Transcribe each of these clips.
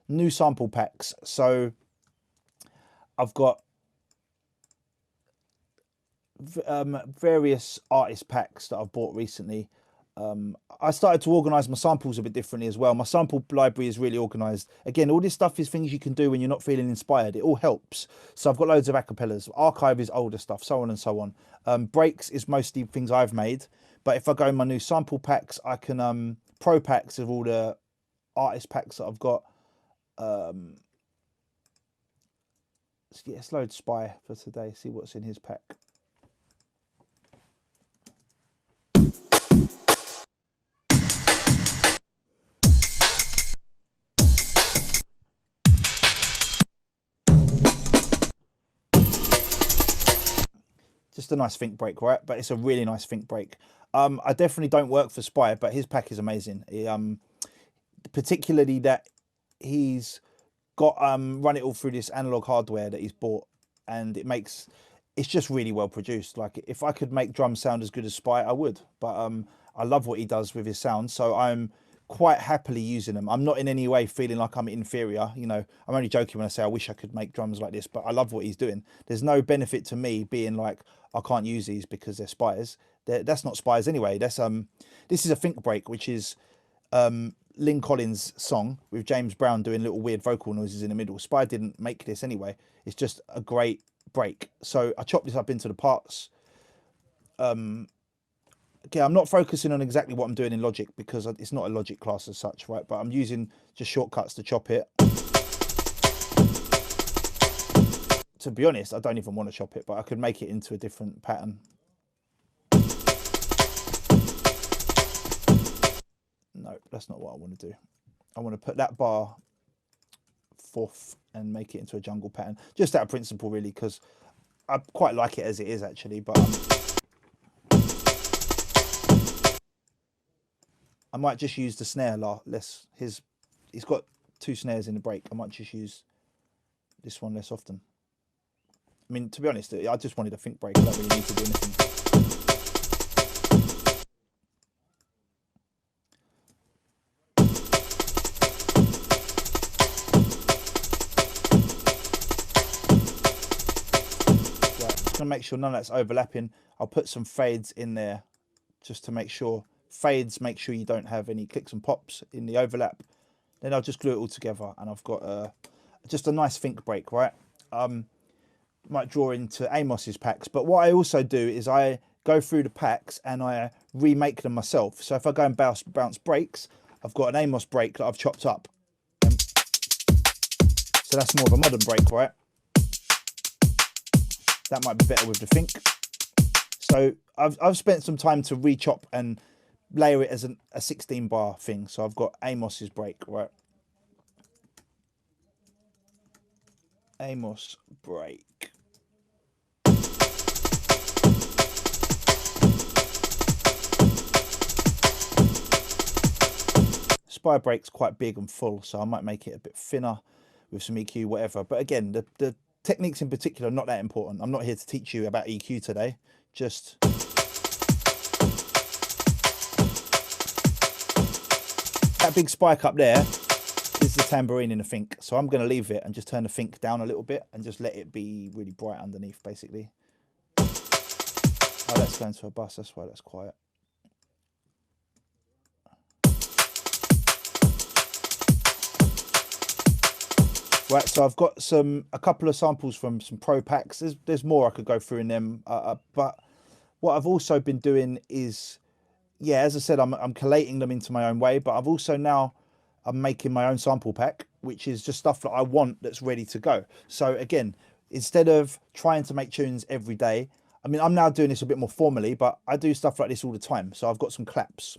new sample packs. So I've got various artist packs that I've bought recently. I started to organise my samples a bit differently as well. My sample library is really organised. Again, all this stuff is things you can do when you're not feeling inspired. It all helps. So I've got loads of acapellas. Archive is older stuff, so on and so on. Breaks is mostly things I've made. But if I go in my new sample packs, I can pro packs of all the artist packs that I've got. Let's load Spy for today. See what's in his pack. Just a nice think break, right? But it's a really nice think break. I definitely don't work for Spy, but his pack is amazing. Particularly that he's got run it all through this analog hardware that he's bought, and it's just really well produced. Like, if I could make drums sound as good as Spy, I would. But I love what he does with his sound, so I'm quite happily using them. I'm not in any way feeling like I'm inferior. You know, I'm only joking when I say I wish I could make drums like this, but I love what he's doing. There's no benefit to me being like, I can't use these because they're Spies. That's not Spies anyway. That's this is a think break, which is Lynn Collins' song with James Brown doing little weird vocal noises in the middle. Spy didn't make this anyway. It's just a great break. So I chopped this up into the parts. Okay, I'm not focusing on exactly what I'm doing in Logic because it's not a Logic class as such, right? But I'm using just shortcuts to chop it. To be honest, I don't even want to chop it, but I could make it into a different pattern. No, that's not what I want to do. I want to put that bar fourth and make it into a jungle pattern. Just out of principle, really, because I quite like it as it is, actually. But I might just use the snare less. He's got 2 snares in the break. I might just use this one less often. I mean, to be honest, I just wanted a think break. I don't really need to do anything. Right, just gonna make sure none of that's overlapping. I'll put some fades in there just to make sure. Fades, make sure you don't have any clicks and pops in the overlap. Then I'll just glue it all together, and I've got just a nice think break, right? Might draw into Amos's packs, but what I also do is I go through the packs and I remake them myself. So if I go and bounce breaks, I've got an Amos break that I've chopped up. So that's more of a modern break, right? That might be better with the think. So I've spent some time to re-chop and layer it as a 16 bar thing. So I've got Amos's break, right? Amos break. Spy break's quite big and full, so I might make it a bit thinner with some EQ, whatever. But again, the techniques in particular are not that important. I'm not here to teach you about EQ today. Just that big spike up there is the tambourine in the think. So I'm going to leave it and just turn the think down a little bit and just let it be really bright underneath, basically. Oh, that's going to a bus. That's why that's quiet. Right, so I've got a couple of samples from some pro packs. There's more I could go through in them, but what I've also been doing is, yeah, as I said, I'm collating them into my own way, but I've also now I'm making my own sample pack, which is just stuff that I want that's ready to go. So again, instead of trying to make tunes every day, I mean, I'm now doing this a bit more formally, but I do stuff like this all the time. So I've got some claps.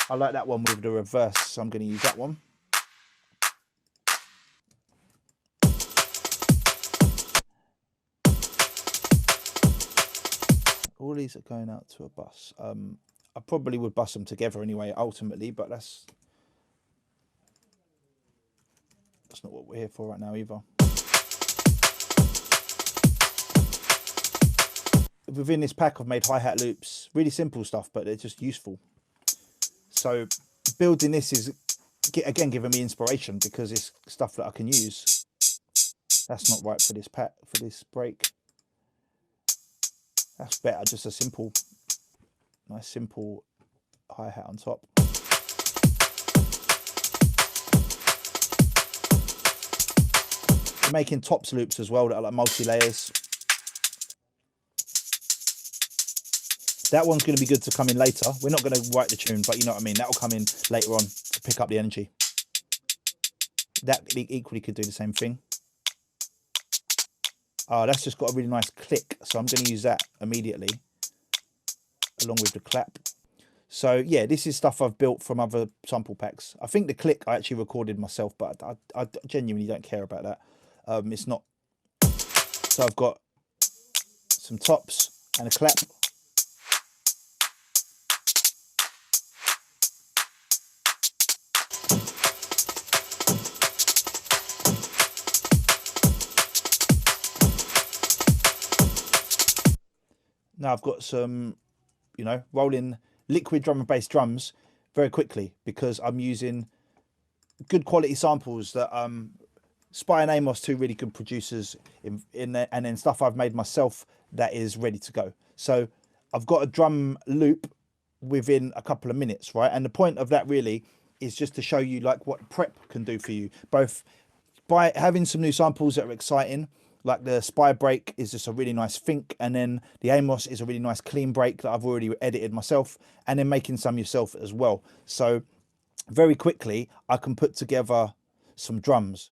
I like that one with the reverse, so I'm going to use that one. All these are going out to a bus. I probably would bus them together anyway, ultimately, but that's not what we're here for right now either. Within this pack, I've made hi-hat loops. Really simple stuff, but they're just useful. So building this is, again, giving me inspiration because it's stuff that I can use. That's not right for this for this break. That's better, just a simple, nice simple hi-hat on top. I'm making tops loops as well that are like multi-layers. That one's going to be good to come in later. We're not going to write the tune, but you know what I mean. That will come in later on to pick up the energy. That equally could do the same thing. Oh, that's just got a really nice click. So I'm going to use that immediately along with the clap. So yeah, this is stuff I've built from other sample packs. I think the click I actually recorded myself, but I genuinely don't care about that. It's not. So I've got some tops and a clap. Now I've got some, you know, rolling liquid drum and bass drums very quickly because I'm using good quality samples that Spy and Amos, two really good producers in there, and then stuff I've made myself that is ready to go. So I've got a drum loop within a couple of minutes, right? And the point of that really is just to show you like what prep can do for you, both by having some new samples that are exciting. Like the Spy break is just a really nice think, and then the Amos is a really nice clean break that I've already edited myself, and then making some yourself as well. So very quickly I can put together some drums.